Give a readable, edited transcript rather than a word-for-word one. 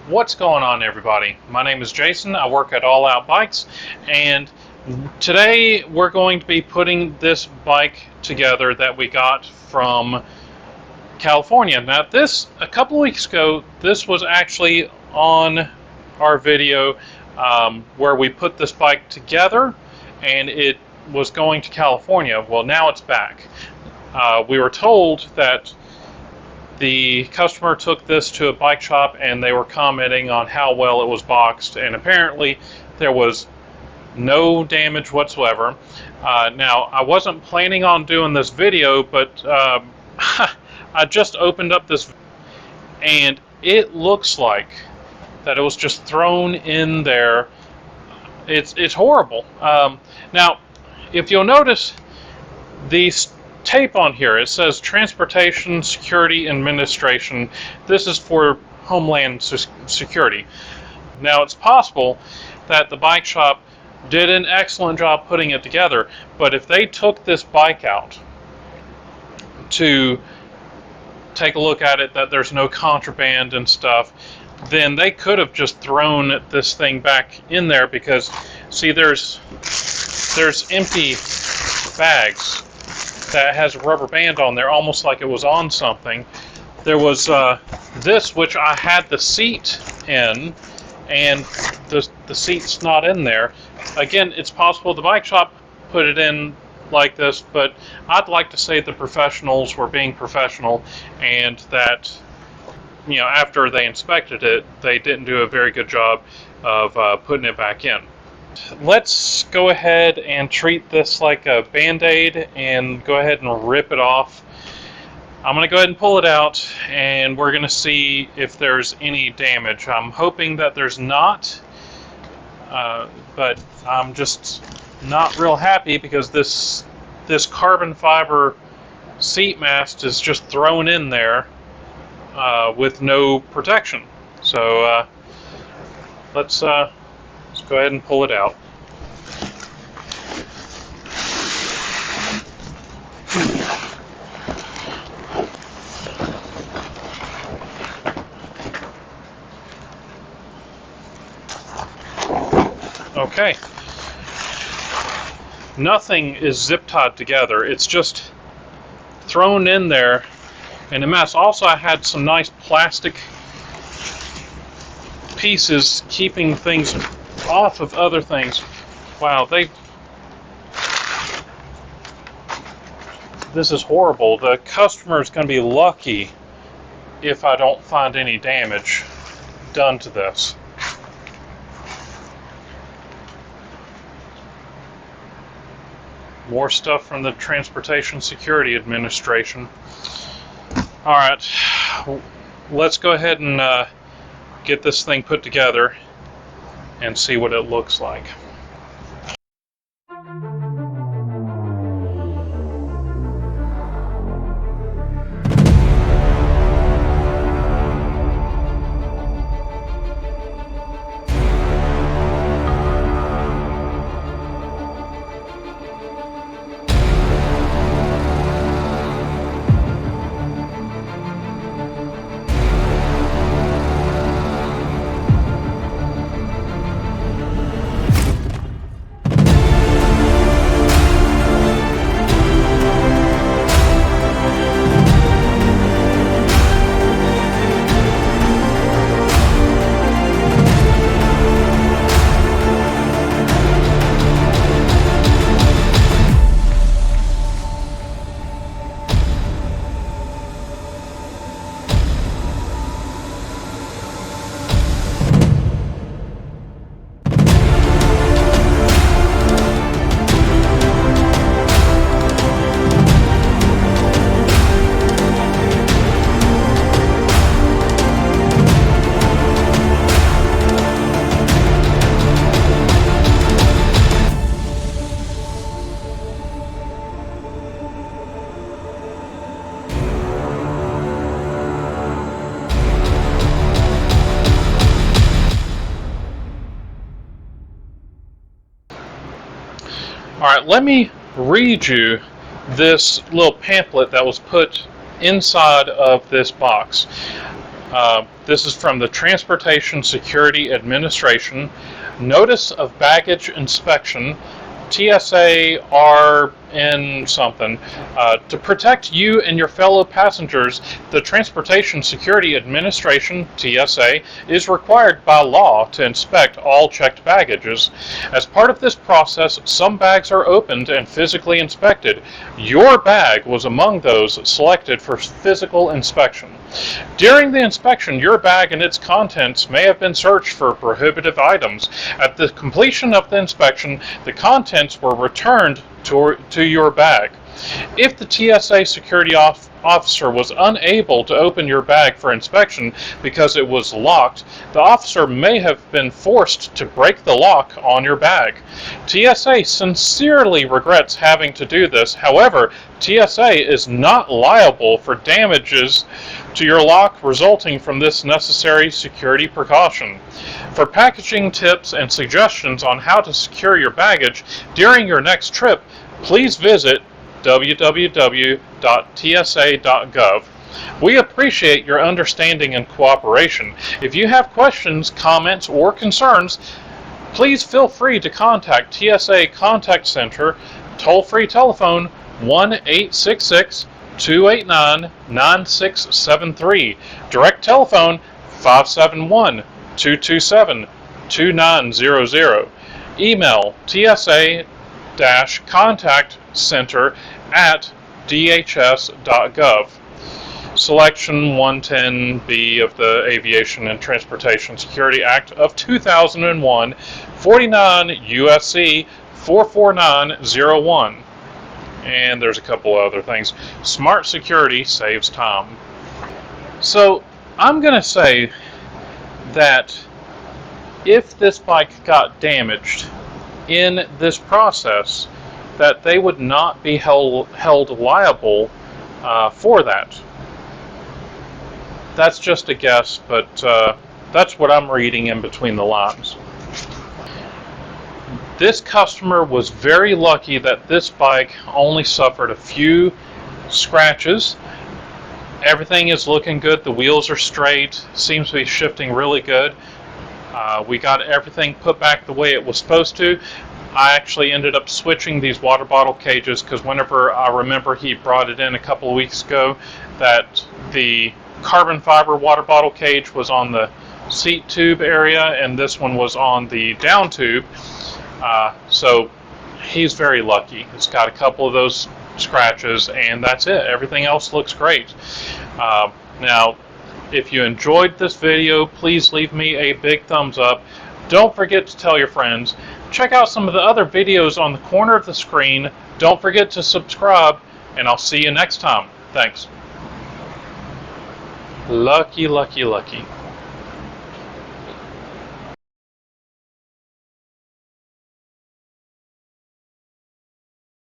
What's going on, everybody? My name is Jason. I work at All Out Bikes, and today we're going to be putting this bike together that we got from California. Now, a couple of weeks ago, this was actually on our video where we put this bike together, and it was going to California. Well, now it's back. We were told that the customer took this to a bike shop and they were commenting on how well it was boxed, and apparently there was no damage whatsoever. Now, I wasn't planning on doing this video, but I just opened up this and it looks like that it was just thrown in there. It's horrible. Now, if you'll notice, these tape on here, it says Transportation Security Administration. This is for Homeland Security. Now, it's possible that the bike shop did an excellent job putting it together, but if they took this bike out to take a look at it, that there's no contraband and stuff, then they could have just thrown this thing back in there, because see, there's empty bags that has a rubber band on there, almost like it was on something. There was this, which I had the seat in, and the seat's not in there. Again, it's possible the bike shop put it in like this, but I'd like to say the professionals were being professional, and that, you know, after they inspected it, they didn't do a very good job of putting it back in. Let's go ahead and treat this like a Band-Aid and go ahead and rip it off. I'm going to go ahead and pull it out, and we're going to see if there's any damage. I'm hoping that there's not, but I'm just not real happy because this carbon fiber seat mast is just thrown in there with no protection. So let's go ahead and pull it out. Okay. Nothing is zip tied together. It's just thrown in there in a mess. Also, I had some nice plastic pieces keeping things off of other things. Wow, this is horrible. The customer is going to be lucky if I don't find any damage done to this. More stuff from the Transportation Security Administration. All right, let's go ahead and get this thing put together and see what it looks like. Alright, let me read you this little pamphlet that was put inside of this box. This is from the Transportation Security Administration. Notice of Baggage Inspection, TSA RN something. To protect you and your fellow passengers, the Transportation Security Administration, TSA, is required by law to inspect all checked baggages. As part of this process, some bags are opened and physically inspected. Your bag was among those selected for physical inspection. During the inspection, your bag and its contents may have been searched for prohibitive items. At the completion of the inspection, the contents were returned to your bag. If the TSA security officer was unable to open your bag for inspection because it was locked, the officer may have been forced to break the lock on your bag. TSA sincerely regrets having to do this. However, TSA is not liable for damages to your lock resulting from this necessary security precaution. For packaging tips and suggestions on how to secure your baggage during your next trip, please visit www.tsa.gov. We appreciate your understanding and cooperation. If you have questions, comments, or concerns, please feel free to contact TSA Contact Center, toll-free telephone 1-866-289-9673, direct telephone 571-227-2900, email tsa-contactcenter@dhs.gov. Selection 110B of the Aviation and Transportation Security Act of 2001, 49 USC 44901. And there's a couple other things. Smart security saves time. So I'm going to say that if this bike got damaged in this process, that they would not be held liable for that. That's just a guess, but that's what I'm reading in between the lines. This customer was very lucky that this bike only suffered a few scratches. Everything is looking good. The wheels are straight. Seems to be shifting really good. We got everything put back the way it was supposed to. I actually ended up switching these water bottle cages because whenever I remember he brought it in a couple of weeks ago, that the carbon fiber water bottle cage was on the seat tube area and this one was on the down tube. So he's very lucky. It's got a couple of those scratches and that's it. Everything else looks great. Now, if you enjoyed this video, please leave me a big thumbs up. Don't forget to tell your friends. Check out some of the other videos on the corner of the screen. Don't forget to subscribe, and I'll see you next time. Thanks. Lucky, lucky, lucky.